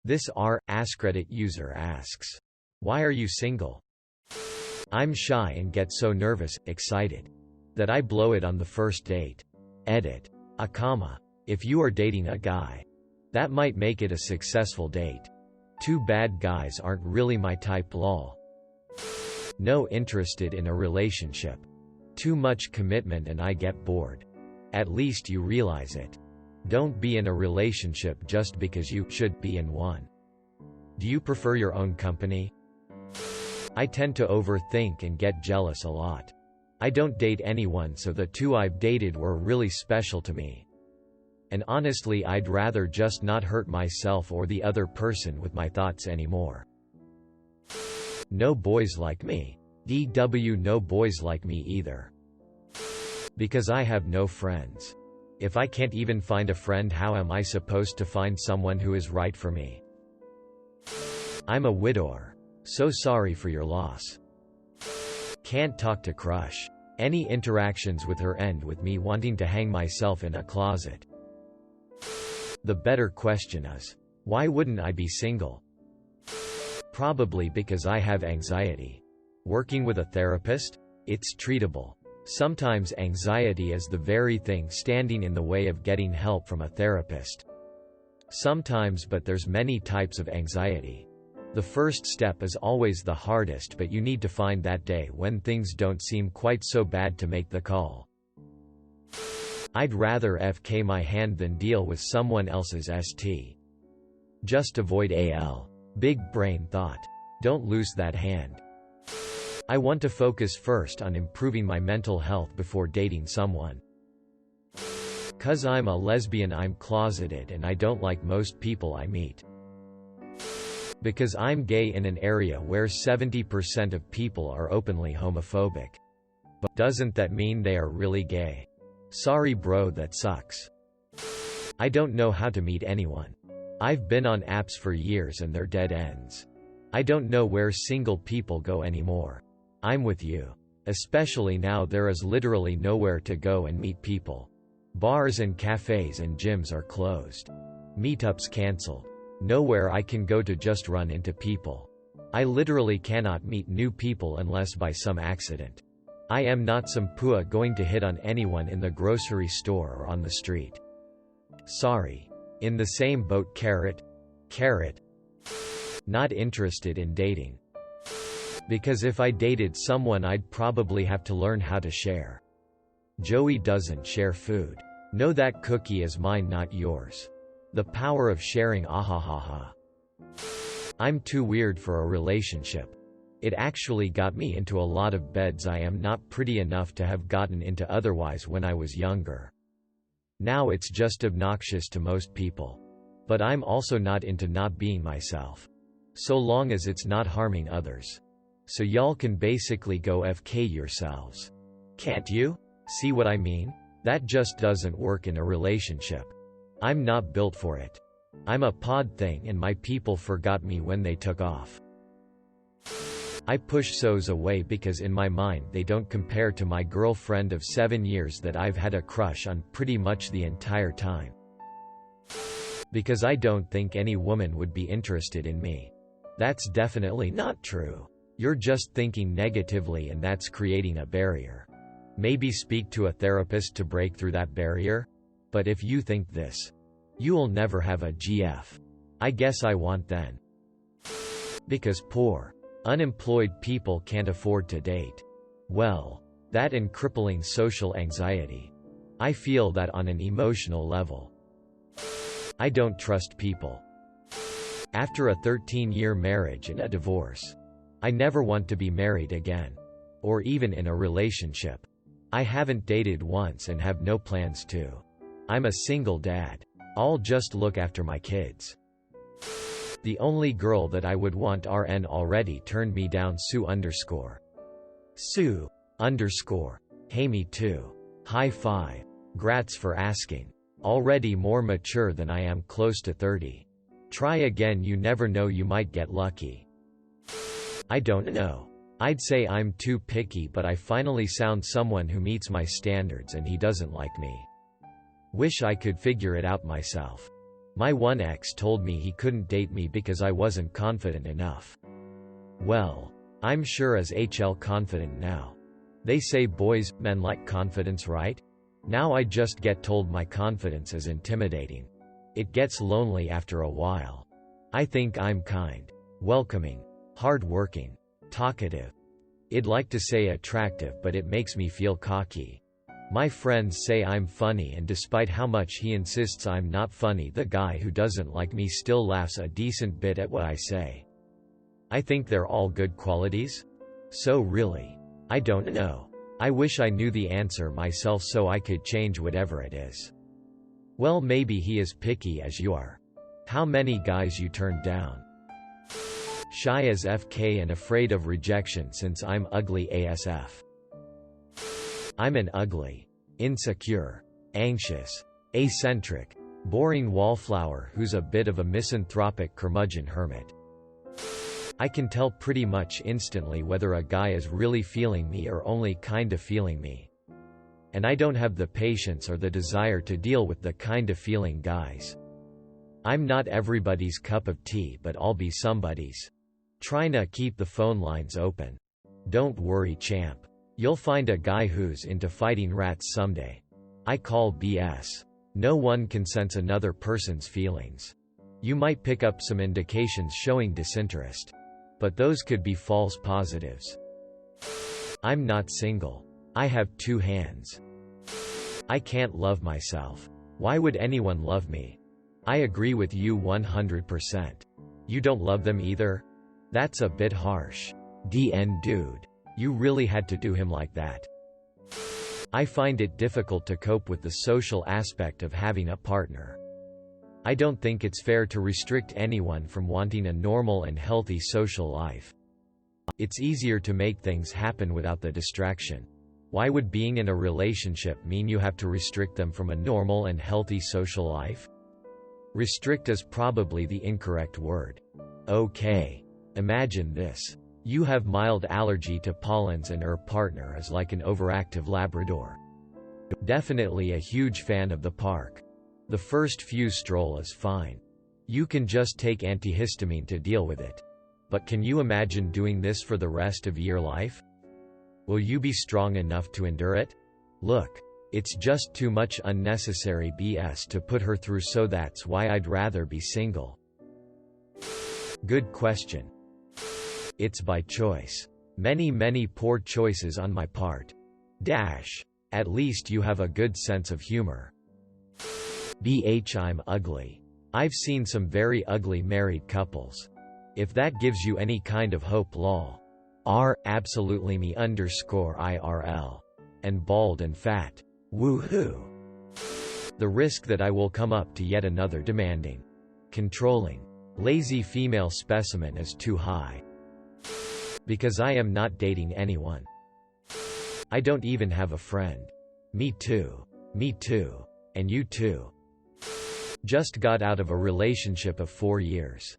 This AskReddit user asks, "Why are you single?" I'm shy and get so nervous, excited, that I blow it on the first date. Edit. If you are dating a guy, that might make it a successful date. Two bad guys aren't really my type lol. No interested in a relationship. Too much commitment and I get bored. At least you realize it. Don't be in a relationship just because you should be in one. Do you prefer your own company? I tend to overthink and get jealous a lot. I don't date anyone, so the two I've dated were really special to me. And honestly, I'd rather just not hurt myself or the other person with my thoughts anymore. No boys like me. No boys like me either. Because I have no friends. If I can't even find a friend, how am I supposed to find someone who is right for me? I'm a widower. So sorry for your loss. Can't talk to crush. Any interactions with her end with me wanting to hang myself in a closet. The better question is, why wouldn't I be single? Probably because I have anxiety. Working with a therapist? It's treatable. Sometimes anxiety is the very thing standing in the way of getting help from a therapist. Sometimes, but there's many types of anxiety. The first step is always the hardest, but you need to find that day when things don't seem quite so bad to make the call. I'd rather FK my hand than deal with someone else's ST. Just avoid AL. Big brain thought. Don't lose that hand. I want to focus first on improving my mental health before dating someone. 'Cause I'm a lesbian, I'm closeted and I don't like most people I meet. Because I'm gay in an area where 70% of people are openly homophobic. But doesn't that mean they are really gay? Sorry bro, that sucks. I don't know how to meet anyone. I've been on apps for years and they're dead ends. I don't know where single people go anymore. I'm with you. Especially now there is literally nowhere to go and meet people. Bars and cafes and gyms are closed. Meetups canceled. Nowhere I can go to just run into people. I literally cannot meet new people unless by some accident. I am not some pua going to hit on anyone in the grocery store or on the street. Sorry. In the same boat carrot. Not interested in dating. Because if I dated someone I'd probably have to learn how to share. Joey doesn't share food. No, that cookie is mine, not yours. The power of sharing, ahahaha. I'm too weird for a relationship. It actually got me into a lot of beds I am not pretty enough to have gotten into otherwise when I was younger. Now it's just obnoxious to most people. But I'm also not into not being myself. So long as it's not harming others. So y'all can basically go FK yourselves. Can't you? See what I mean? That just doesn't work in a relationship. I'm not built for it. I'm a pod thing and my people forgot me when they took off. I push so's away because in my mind they don't compare to my girlfriend of 7 years that I've had a crush on pretty much the entire time. Because I don't think any woman would be interested in me. That's definitely not true. You're just thinking negatively and that's creating a barrier. Maybe speak to a therapist to break through that barrier? But if you think this, you'll never have a GF. I guess I want then. Because poor, unemployed people can't afford to date. Well, that and crippling social anxiety. I feel that on an emotional level. I don't trust people. After a 13-year marriage and a divorce, I never want to be married again. Or even in a relationship. I haven't dated once and have no plans to. I'm a single dad. I'll just look after my kids. The only girl that I would want RN already turned me down. Sue_. Hey, me too. High five. Grats for asking. Already more mature than I am, close to 30. Try again, you never know, you might get lucky. I don't know. I'd say I'm too picky, but I finally found someone who meets my standards and he doesn't like me. Wish I could figure it out myself. My one ex told me he couldn't date me because I wasn't confident enough. Well, I'm sure as HL confident now. They say boys, men like confidence, right? Now I just get told my confidence is intimidating. It gets lonely after a while. I think I'm kind, welcoming, hard-working, talkative. I'd like to say attractive, but it makes me feel cocky. My friends say I'm funny, and despite how much he insists I'm not funny, the guy who doesn't like me still laughs a decent bit at what I say. I think they're all good qualities. So really, I don't know. I wish I knew the answer myself so I could change whatever it is. Well, maybe he is picky as you are. How many guys you turned down? Shy as FK and afraid of rejection since I'm ugly ASF. I'm an ugly, insecure, anxious, eccentric, boring wallflower who's a bit of a misanthropic curmudgeon hermit. I can tell pretty much instantly whether a guy is really feeling me or only kinda feeling me. And I don't have the patience or the desire to deal with the kinda feeling guys. I'm not everybody's cup of tea, but I'll be somebody's. Tryna keep the phone lines open. Don't worry, champ. You'll find a guy who's into fighting rats someday. I call BS. No one can sense another person's feelings. You might pick up some indications showing disinterest, but those could be false positives. I'm not single. I have 2 hands. I can't love myself. Why would anyone love me? I agree with you 100%. You don't love them either? That's a bit harsh. DN dude. You really had to do him like that. I find it difficult to cope with the social aspect of having a partner. I don't think it's fair to restrict anyone from wanting a normal and healthy social life. It's easier to make things happen without the distraction. Why would being in a relationship mean you have to restrict them from a normal and healthy social life? Restrict is probably the incorrect word. Okay. Imagine this. You have mild allergy to pollens and your partner is like an overactive Labrador. Definitely a huge fan of the park. The first few stroll is fine. You can just take antihistamine to deal with it. But can you imagine doing this for the rest of your life? Will you be strong enough to endure it? Look, it's just too much unnecessary BS to put her through, so that's why I'd rather be single. Good question. It's by choice. Many poor choices on my part. At least you have a good sense of humor. I'm ugly. I've seen some very ugly married couples. If that gives you any kind of hope, lol. Absolutely me _IRL. And bald and fat. Woohoo. The risk that I will come up to yet another demanding, controlling, lazy female specimen is too high. Because I am not dating anyone. I don't even have a friend. Me too. Me too. And you too. Just got out of a relationship of 4 years.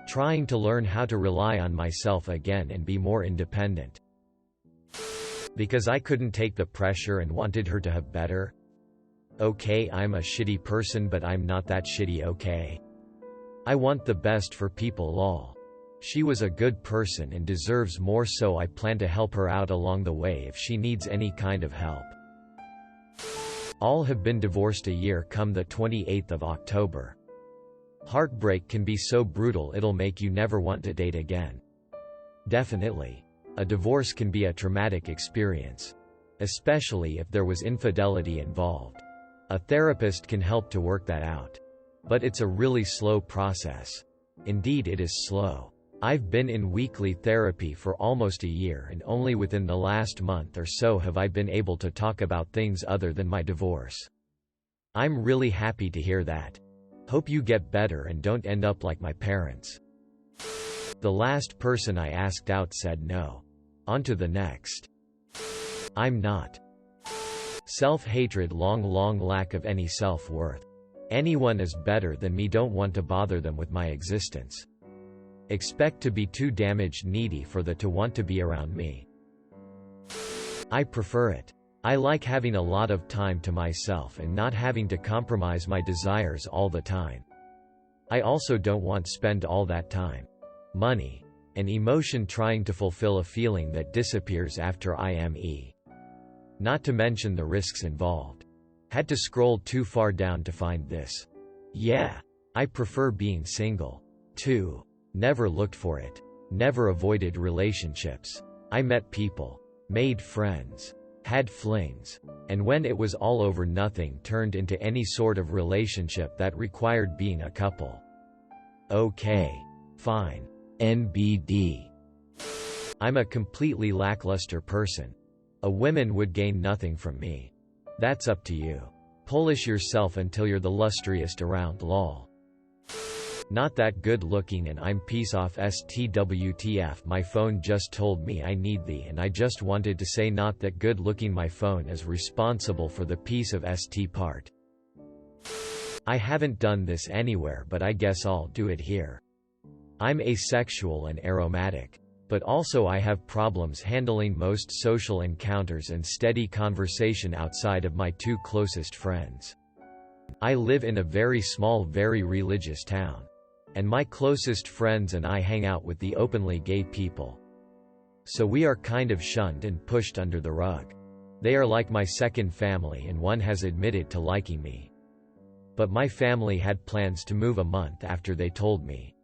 Trying to learn how to rely on myself again and be more independent. Because I couldn't take the pressure and wanted her to have better. Okay, I'm a shitty person, but I'm not that shitty, okay? I want the best for people, lol. She was a good person and deserves more, so I plan to help her out along the way if she needs any kind of help. All have been divorced a year come the 28th of October. Heartbreak can be so brutal it'll make you never want to date again. Definitely. A divorce can be a traumatic experience. Especially if there was infidelity involved. A therapist can help to work that out. But it's a really slow process. Indeed, it is slow. I've been in weekly therapy for almost a year, and only within the last month or so have I been able to talk about things other than my divorce. I'm really happy to hear that. Hope you get better and don't end up like my parents. The last person I asked out said no. On to the next. I'm not. Self-hatred, long lack of any self-worth. Anyone is better than me, don't want to bother them with my existence. Expect to be too damaged needy for the to want to be around me. I prefer it. I like having a lot of time to myself and not having to compromise my desires all the time. I also don't want to spend all that time, money, and emotion trying to fulfill a feeling that disappears after IME. Not to mention the risks involved. Had to scroll too far down to find this. Yeah. I prefer being single. 2. Never looked for it. Never avoided relationships. I met people. Made friends. Had flings. And when it was all over, nothing turned into any sort of relationship that required being a couple. Okay. Fine. NBD. I'm a completely lackluster person. A woman would gain nothing from me. That's up to you. Polish yourself until you're the lustriest around, lol. Not that good looking and I'm peace off STWTF. My phone just told me I need thee and I just wanted to say not that good looking. My phone is responsible for the piece of ST part. I haven't done this anywhere but I guess I'll do it here. I'm asexual and aromatic. But also I have problems handling most social encounters and steady conversation outside of my 2 closest friends. I live in a very small, very religious town. And my closest friends and I hang out with the openly gay people. So we are kind of shunned and pushed under the rug. They are like my second family and one has admitted to liking me. But my family had plans to move a month after they told me.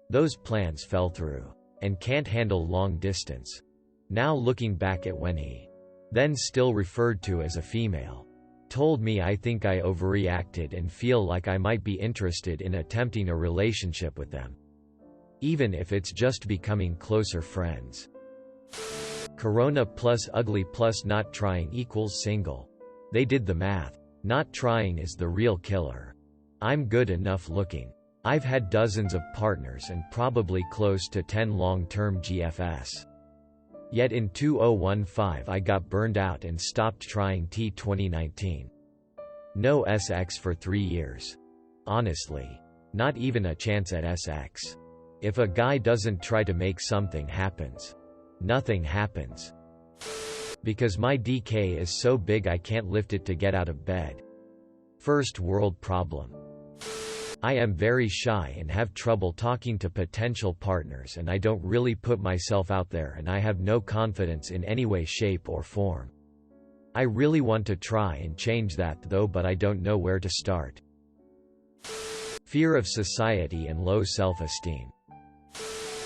Those plans fell through. And can't handle long distance. Now looking back at when he, then still referred to as a female, told me, I think I overreacted and feel like I might be interested in attempting a relationship with them. Even if it's just becoming closer friends. Corona plus ugly plus not trying equals single. They did the math. Not trying is the real killer. I'm good enough looking. I've had dozens of partners and probably close to 10 long-term GFS. Yet in 2015 I got burned out and stopped trying. 2019. No SX for 3 years. Honestly. Not even a chance at SX. If a guy doesn't try to make something happens, nothing happens. Because my DK is so big I can't lift it to get out of bed. First world problem. I am very shy and have trouble talking to potential partners and I don't really put myself out there and I have no confidence in any way, shape or form. I really want to try and change that though, but I don't know where to start. Fear of society and low self-esteem.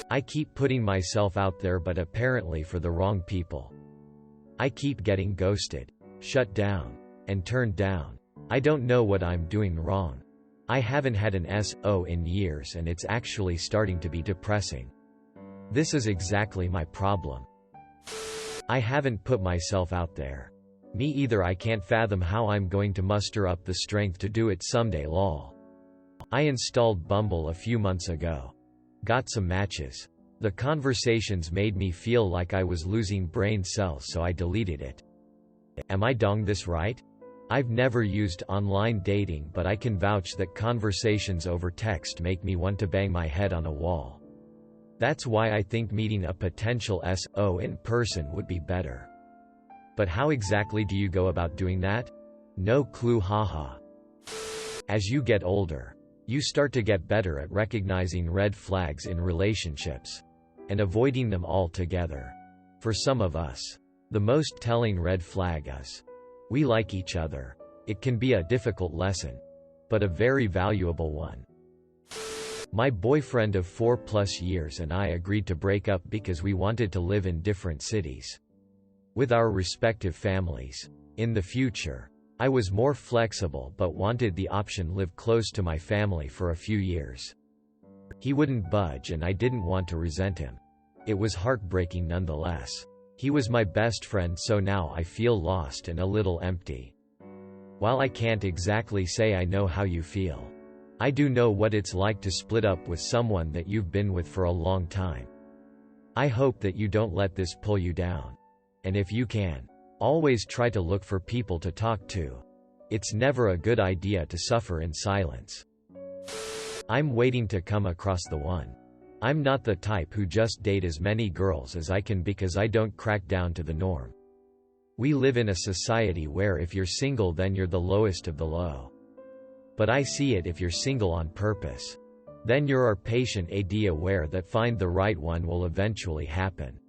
I keep putting myself out there but apparently for the wrong people. I keep getting ghosted, shut down, and turned down. I don't know what I'm doing wrong. I haven't had an SO in years and it's actually starting to be depressing. This is exactly my problem. I haven't put myself out there. Me either. I can't fathom how I'm going to muster up the strength to do it someday, lol. I installed Bumble a few months ago. Got some matches. The conversations made me feel like I was losing brain cells, so I deleted it. Am I doing this right? I've never used online dating, but I can vouch that conversations over text make me want to bang my head on a wall. That's why I think meeting a potential SO in person would be better. But how exactly do you go about doing that? No clue, haha. As you get older, you start to get better at recognizing red flags in relationships and avoiding them altogether. For some of us, the most telling red flag is, we like each other. It can be a difficult lesson, but a very valuable one. My boyfriend of 4+ years and I agreed to break up because we wanted to live in different cities with our respective families. In the future, I was more flexible but wanted the option live close to my family for a few years. He wouldn't budge and I didn't want to resent him. It was heartbreaking nonetheless. He was my best friend, so now I feel lost and a little empty. While I can't exactly say I know how you feel, I do know what it's like to split up with someone that you've been with for a long time. I hope that you don't let this pull you down. And if you can, always try to look for people to talk to. It's never a good idea to suffer in silence. I'm waiting to come across the one. I'm not the type who just date as many girls as I can because I don't crack down to the norm. We live in a society where if you're single then you're the lowest of the low. But I see it if you're single on purpose. Then you're patient and aware that find the right one will eventually happen.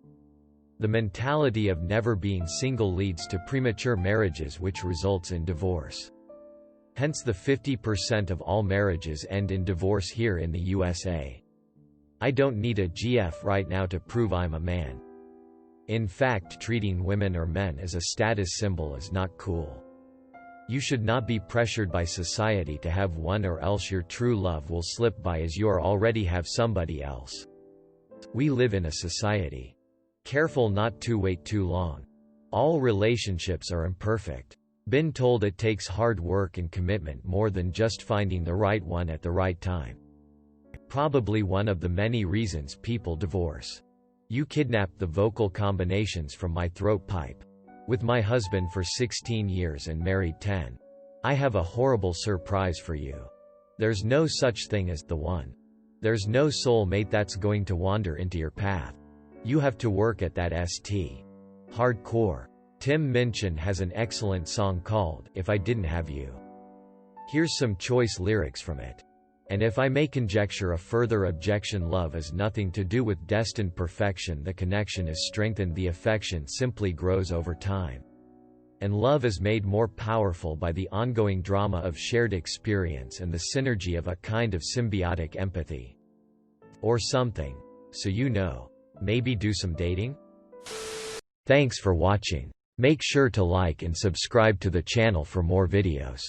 The mentality of never being single leads to premature marriages, which results in divorce. Hence the 50% of all marriages end in divorce here in the USA. I don't need a GF right now to prove I'm a man. In fact, treating women or men as a status symbol is not cool. You should not be pressured by society to have one, or else your true love will slip by as you already have somebody else. We live in a society. Careful not to wait too long. All relationships are imperfect. Been told it takes hard work and commitment more than just finding the right one at the right time. Probably one of the many reasons people divorce. You kidnapped the vocal combinations from my throat pipe. With my husband for 16 years and married 10. I have a horrible surprise for you. There's no such thing as the one. There's no soulmate that's going to wander into your path. You have to work at that st. Hardcore. Tim Minchin has an excellent song called If I Didn't Have You. Here's some choice lyrics from it. And if I may conjecture a further objection, love is nothing to do with destined perfection. The connection is strengthened, the affection simply grows over time. And love is made more powerful by the ongoing drama of shared experience and the synergy of a kind of symbiotic empathy. Or something. So you know. Maybe do some dating? Thanks for watching. Make sure to like and subscribe to the channel for more videos.